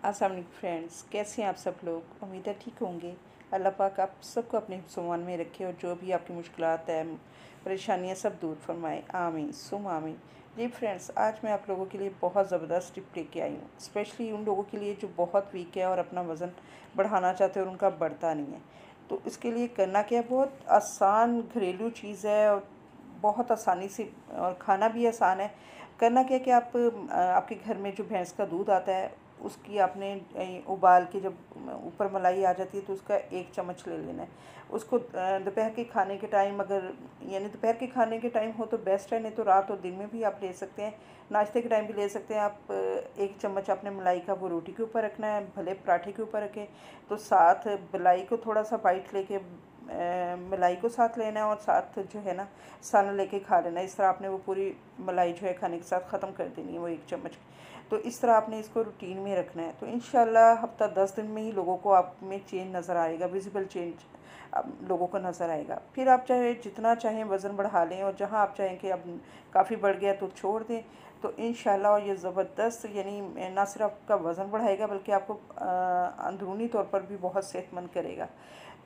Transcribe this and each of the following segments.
अस्सलाम वालेकुम फ्रेंड्स, कैसे हैं आप सब लोग। उम्मीद है ठीक होंगे। अल्लाह पाक आप सबको अपने हिफ्ज़-ओ-अमान में रखे और जो भी आपकी मुश्किलात है, परेशानियां सब दूर फरमाए। आमीन सुम आमीन। जी फ्रेंड्स, आज मैं आप लोगों के लिए बहुत ज़बरदस्त टिप लेके आई हूँ, स्पेशली उन लोगों के लिए जो बहुत वीक है और अपना वज़न बढ़ाना चाहते हैं और उनका बढ़ता नहीं है। तो इसके लिए करना क्या है, बहुत आसान घरेलू चीज़ है और बहुत आसानी से, और खाना भी आसान है। करना क्या है कि आपके घर में जो भैंस का दूध आता है, उसकी आपने उबाल के जब ऊपर मलाई आ जाती है तो उसका 1 चम्मच ले लेना है। उसको दोपहर के खाने के टाइम, अगर यानी दोपहर के खाने के टाइम हो तो बेस्ट है, नहीं तो रात और दिन में भी आप ले सकते हैं। नाश्ते के टाइम भी ले सकते हैं आप। 1 चम्मच आपने मलाई का वो रोटी के ऊपर रखना है, भले पराठे के ऊपर रखें। तो साथ मलाई को थोड़ा सा बाइट लेके मलाई को साथ लेना है और साथ जो है ना साना लेके खा लेना है। इस तरह आपने वो पूरी मलाई जो है खाने के साथ ख़त्म कर देनी है वो 1 चम्मच। तो इस तरह आपने इसको रूटीन में रखना है। तो इंशाल्लाह हफ्ता 10 दिन में ही लोगों को आप में चेंज नज़र आएगा, विजिबल चेंज लोगों को नज़र आएगा। फिर आप चाहे जितना चाहें वज़न बढ़ा लें, और जहाँ आप चाहें कि अब काफ़ी बढ़ गया तो छोड़ दें। तो इंशाल्लाह और ये ज़बरदस्त, यानी ना सिर्फ आपका वज़न बढ़ाएगा बल्कि आपको अंदरूनी तौर पर भी बहुत सेहतमंद करेगा।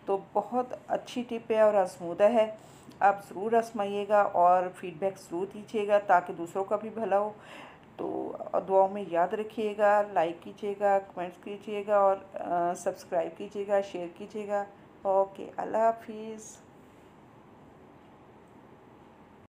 तो बहुत अच्छी टिप है और आजमूदा है। आप ज़रूर आजमाइएगा और फ़ीडबैक ज़रूर दीजिएगा ताकि दूसरों का भी भला हो। तो दुआओं में याद रखिएगा, लाइक कीजिएगा, कमेंट्स कीजिएगा और सब्सक्राइब कीजिएगा, शेयर कीजिएगा। ओके, अल्लाह हाफिज़।